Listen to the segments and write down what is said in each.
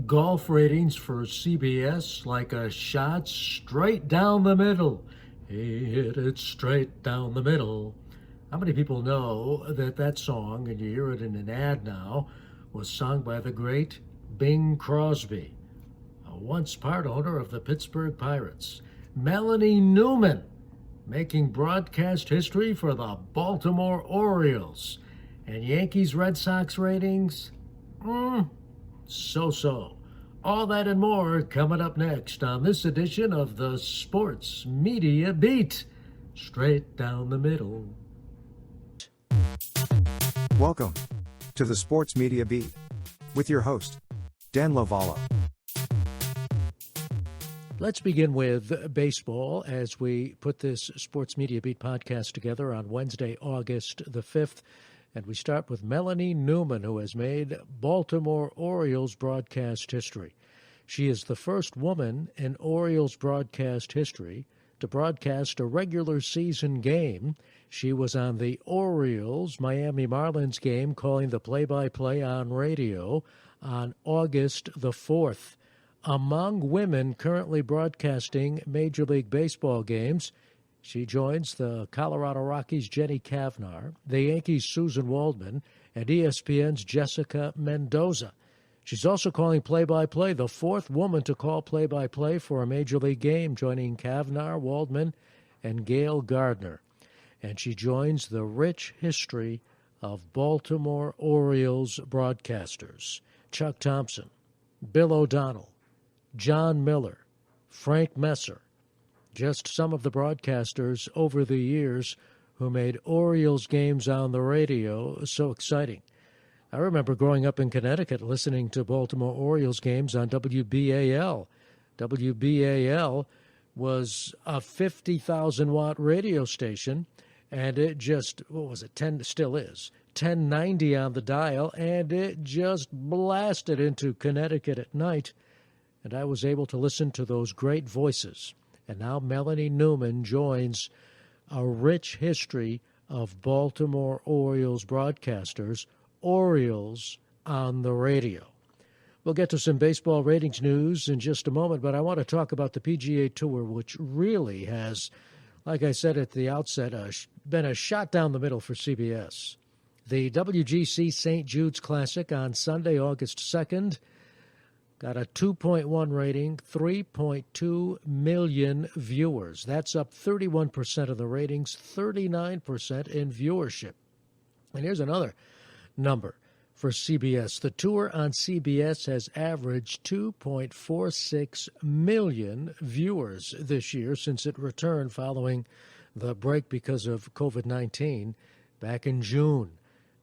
Golf ratings for CBS like a shot straight down the middle. He hit it straight down the middle. How many people know that song, and you hear it in an ad now, was sung by the great Bing Crosby, a once part owner of the Pittsburgh Pirates? Melanie Newman, making broadcast history for the Baltimore Orioles. And Yankees-Red Sox ratings? So-so. All that and more coming up next on this edition of the Sports Media Beat. Straight down the middle. Welcome to the Sports Media Beat with your host, Dan Lovallo. Let's begin with baseball as we put this Sports Media Beat podcast together on Wednesday, August the 5th. And we start with Melanie Newman, who has made Baltimore Orioles broadcast history. She is the first woman in Orioles broadcast history to broadcast a regular season game. She was on the Orioles Miami Marlins game, calling the play-by-play on radio on August the 4th. Among women currently broadcasting Major League Baseball games, she joins the Colorado Rockies' Jenny Cavnar, the Yankees' Susan Waldman, and ESPN's Jessica Mendoza. She's also calling play-by-play, the fourth woman to call play-by-play for a Major League game, joining Cavnar, Waldman, and Gail Gardner. And she joins the rich history of Baltimore Orioles broadcasters: Chuck Thompson, Bill O'Donnell, John Miller, Frank Messer. Just some of the broadcasters over the years who made Orioles games on the radio so exciting. I remember growing up in Connecticut listening to Baltimore Orioles games on WBAL. WBAL was a 50,000-watt radio station, and it just, still is, 1090 on the dial, and it just blasted into Connecticut at night, and I was able to listen to those great voices. And now Melanie Newman joins a rich history of Baltimore Orioles broadcasters, Orioles on the radio. We'll get to some baseball ratings news in just a moment, but I want to talk about the PGA Tour, which really has, like I said at the outset, been a shot down the middle for CBS. The WGC St. Jude's Classic on Sunday, August 2nd, got a 2.1 rating, 3.2 million viewers. That's up 31% of the ratings, 39% in viewership. And here's another number for CBS. The tour on CBS has averaged 2.46 million viewers this year since it returned following the break because of COVID-19 back in June,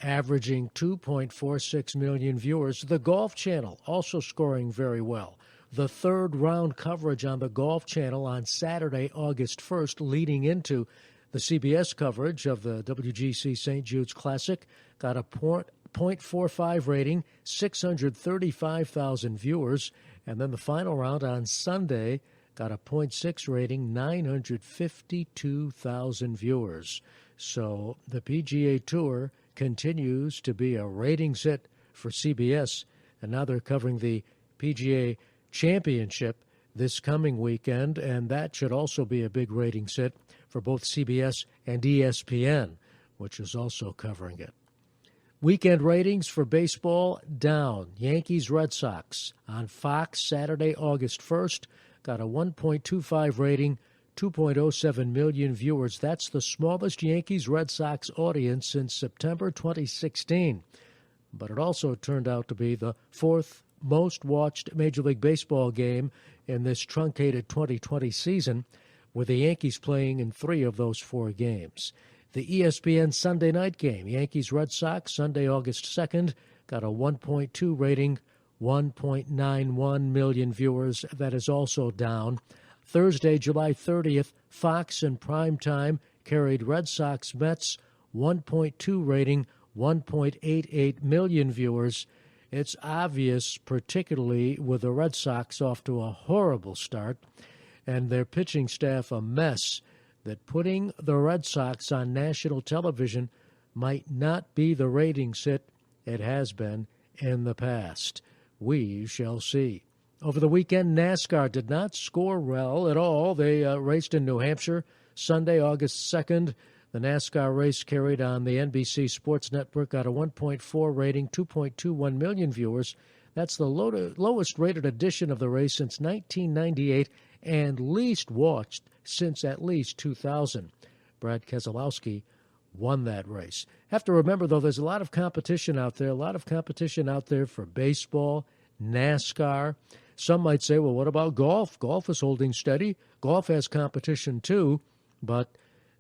averaging 2.46 million viewers. The Golf Channel also scoring very well. The third round coverage on the Golf Channel on Saturday, August 1st, leading into the CBS coverage of the WGC St. Jude's Classic, got a .45 rating, 635,000 viewers. And then the final round on Sunday got a .6 rating, 952,000 viewers. So the PGA Tour continues to be a ratings hit for CBS, and now they're covering the PGA Championship this coming weekend, and that should also be a big ratings hit for both CBS and ESPN, which is also covering it. Weekend ratings for baseball down. Yankees-Red Sox on Fox Saturday, August 1st, got a 1.25 rating, 2.07 million viewers. That's the smallest Yankees-Red Sox audience since September 2016. But it also turned out to be the fourth most watched Major League Baseball game in this truncated 2020 season, with the Yankees playing in 3 of those 4 games. The ESPN Sunday night game, Yankees-Red Sox, Sunday, August 2nd, got a 1.2 rating, 1.91 million viewers. That is also down. Thursday, July 30th, Fox in primetime carried Red Sox Mets, 1.2 rating, 1.88 million viewers. It's obvious, particularly with the Red Sox off to a horrible start and their pitching staff a mess, that putting the Red Sox on national television might not be the ratings hit it has been in the past. we shall see. Over the weekend, NASCAR did not score well at all. They raced in New Hampshire Sunday, August 2nd. The NASCAR race carried on the NBC Sports Network, got a 1.4 rating, 2.21 million viewers. That's the lowest rated edition of the race since 1998 and least watched since at least 2000. Brad Keselowski won that race. Have to remember, though, there's a lot of competition out there, for baseball, NASCAR. Some might say, well, what about golf? Golf is holding steady. Golf has competition, too, but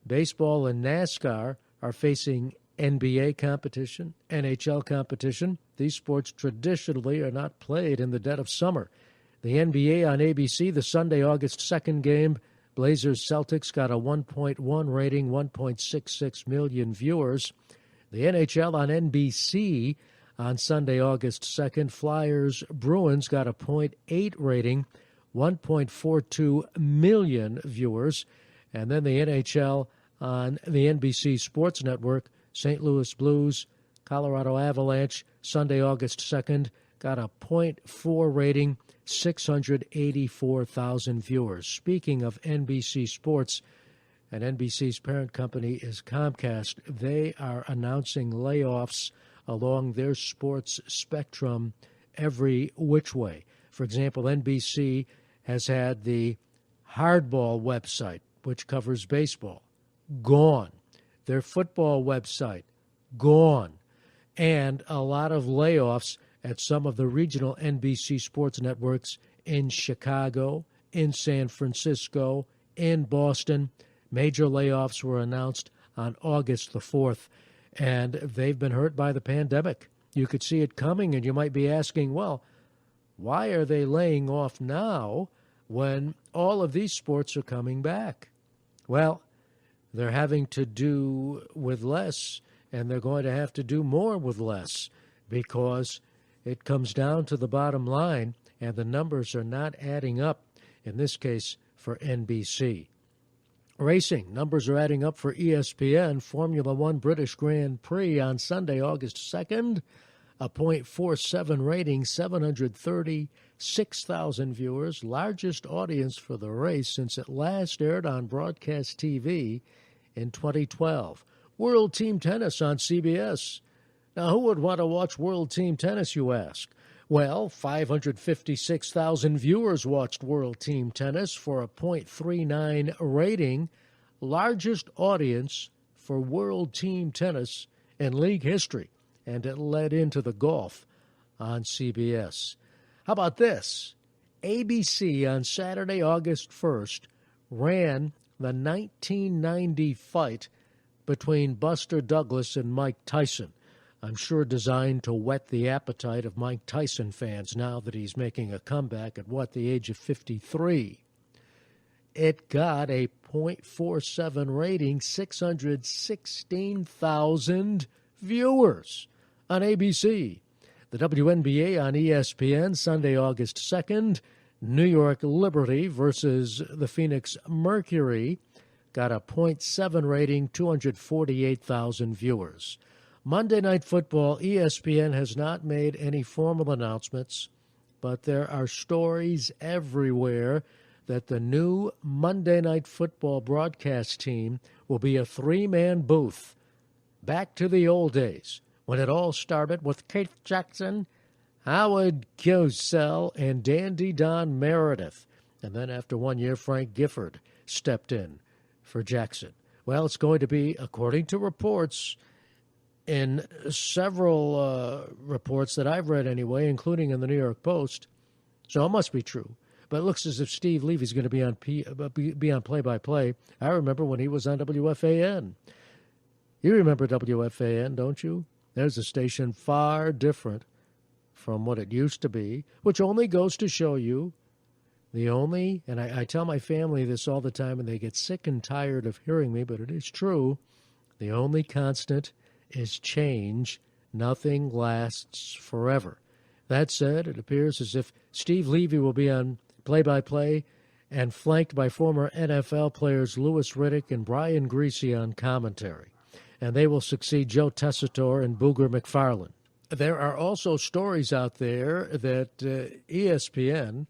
baseball and NASCAR are facing NBA competition, NHL competition. These sports traditionally are not played in the dead of summer. The NBA on ABC, the Sunday, August 2nd game, Blazers-Celtics got a 1.1 rating, 1.66 million viewers. The NHL on NBC on Sunday, August 2nd, Flyers-Bruins got a 0.8 rating, 1.42 million viewers. And then the NHL on the NBC Sports Network, St. Louis Blues, Colorado Avalanche, Sunday, August 2nd, got a 0.4 rating, 684,000 viewers. Speaking of NBC Sports, and NBC's parent company is Comcast, they are announcing layoffs along their sports spectrum every which way. For example, NBC has had the Hardball website, which covers baseball, gone. Their football website, gone. And a lot of layoffs at some of the regional NBC sports networks in Chicago, in San Francisco, in Boston. Major layoffs were announced on August the 4th, and they've been hurt by the pandemic. You could see it coming, and you might be asking, well, why are they laying off now when all of these sports are coming back? Well, they're having to do with less, and they're going to have to do more with less, because it comes down to the bottom line, and the numbers are not adding up, in this case for NBC. Racing, numbers are adding up for ESPN. Formula One British Grand Prix on Sunday, August 2nd, a .47 rating, 736,000 viewers, largest audience for the race since it last aired on broadcast TV in 2012. World Team Tennis on CBS. Now, who would want to watch World Team Tennis, you ask? Well, 556,000 viewers watched World Team Tennis for a .39 rating, largest audience for World Team Tennis in league history, and it led into the golf on CBS. How about this? ABC on Saturday, August 1st, ran the 1990 fight between Buster Douglas and Mike Tyson. I'm sure designed to whet the appetite of Mike Tyson fans now that he's making a comeback at, the age of 53. It got a .47 rating, 616,000 viewers on ABC. The WNBA on ESPN, Sunday, August 2nd, New York Liberty versus the Phoenix Mercury, got a .7 rating, 248,000 viewers. Monday Night Football, ESPN has not made any formal announcements, but there are stories everywhere that the new Monday Night Football broadcast team will be a three-man booth. Back to the old days, when it all started with Keith Jackson, Howard Cosell, and Dandy Don Meredith. And then after 1 year, Frank Gifford stepped in for Jackson. Well, it's going to be, according to reports, in several reports that I've read anyway, including in the New York Post, so it must be true. But it looks as if Steve Levy's going to be on play-by-play. I remember when he was on WFAN. You remember WFAN, don't you? There's a station far different from what it used to be, which only goes to show you and I tell my family this all the time, and they get sick and tired of hearing me, but it is true, the only constant is change. Nothing lasts forever. That said, it appears as if Steve Levy will be on play-by-play and flanked by former NFL players Louis Riddick and Brian Griese on commentary. And they will succeed Joe Tessitore and Booger McFarland. There are also stories out there that ESPN,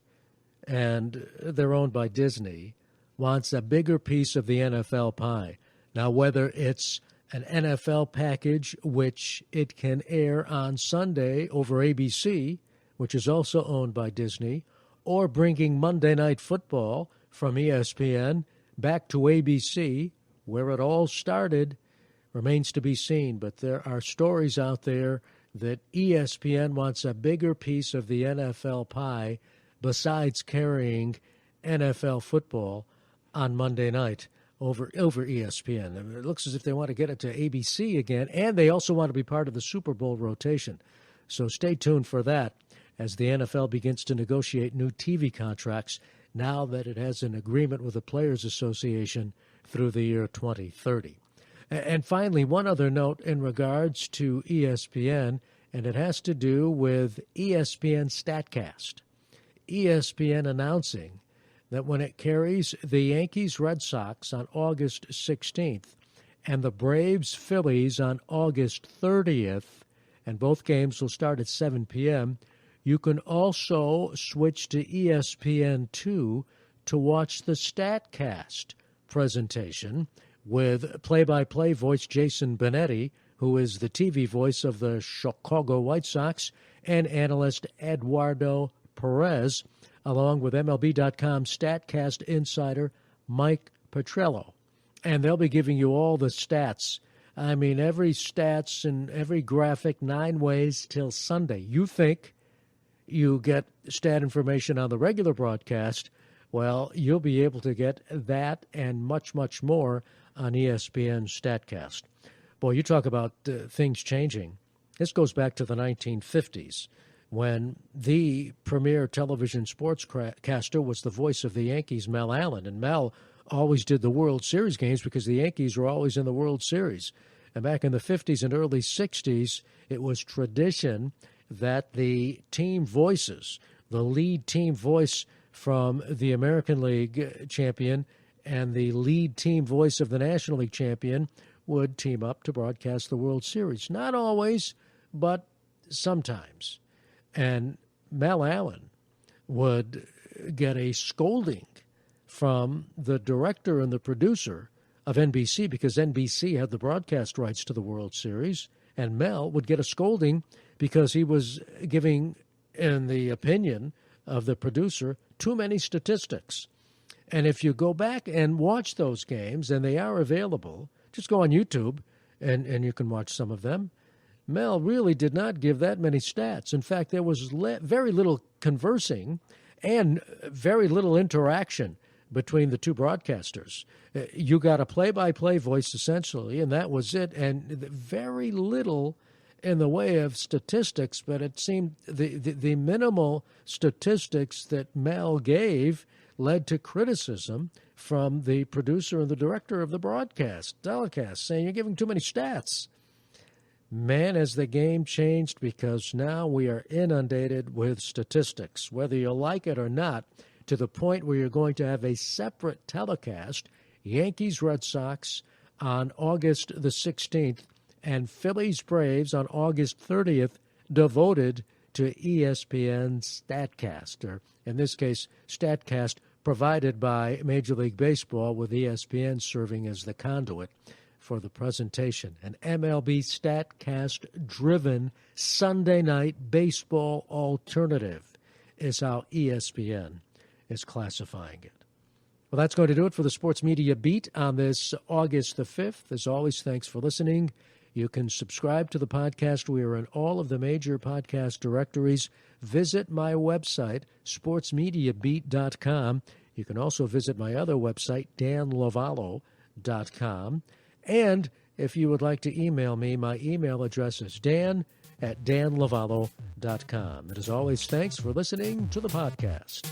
and they're owned by Disney, wants a bigger piece of the NFL pie. Now, whether it's an NFL package, which it can air on Sunday over ABC, which is also owned by Disney, or bringing Monday Night Football from ESPN back to ABC, where it all started, remains to be seen. But there are stories out there that ESPN wants a bigger piece of the NFL pie besides carrying NFL football on Monday night over ESPN. It looks as if they want to get it to ABC again, and they also want to be part of the Super Bowl rotation. So stay tuned for that as the NFL begins to negotiate new TV contracts now that it has an agreement with the Players Association through the year 2030. And finally, one other note in regards to ESPN, and it has to do with ESPN StatCast. ESPN announcing that when it carries the Yankees-Red Sox on August 16th and the Braves-Phillies on August 30th, and both games will start at 7 p.m., you can also switch to ESPN2 to watch the StatCast presentation with play-by-play voice Jason Benetti, who is the TV voice of the Chicago White Sox, and analyst Eduardo Perez, along with MLB.com StatCast insider Mike Petrello. And they'll be giving you all the stats. I mean, every stats and every graphic 9 ways till Sunday. You think you get stat information on the regular broadcast, well, you'll be able to get that and much, much more on ESPN StatCast. Boy, you talk about things changing. This goes back to the 1950s when the premier television sportscaster was the voice of the Yankees, Mel Allen. And Mel always did the World Series games because the Yankees were always in the World Series. And back in the 50s and early 60s, it was tradition that the team voices, the lead team voice from the American League champion and the lead team voice of the National League champion would team up to broadcast the World Series. Not always, but sometimes. And Mel Allen would get a scolding from the director and the producer of NBC because NBC had the broadcast rights to the World Series, and Mel would get a scolding because he was giving, in the opinion of the producer, too many statistics. And if you go back and watch those games, and they are available, just go on YouTube and you can watch some of them. Mel really did not give that many stats. In fact, there was very little conversing and very little interaction between the two broadcasters. You got a play-by-play voice, essentially, and that was it, and very little in the way of statistics, but it seemed the minimal statistics that Mel gave led to criticism from the producer and the director of the telecast, saying, you're giving too many stats. Man, as the game changed, because now we are inundated with statistics, whether you like it or not, to the point where you're going to have a separate telecast, Yankees-Red Sox on August the 16th, and Phillies-Braves on August 30th, devoted to ESPN StatCast, or in this case, StatCast provided by Major League Baseball, with ESPN serving as the conduit for the presentation. An MLB StatCast-driven Sunday night baseball alternative is how ESPN is classifying it. Well, that's going to do it for the Sports Media Beat on this August the 5th. As always, thanks for listening. You can subscribe to the podcast. We are in all of the major podcast directories. Visit my website, sportsmediabeat.com. You can also visit my other website, danlovallo.com. And if you would like to email me, my email address is dan@danlovallo.com. And as always, thanks for listening to the podcast.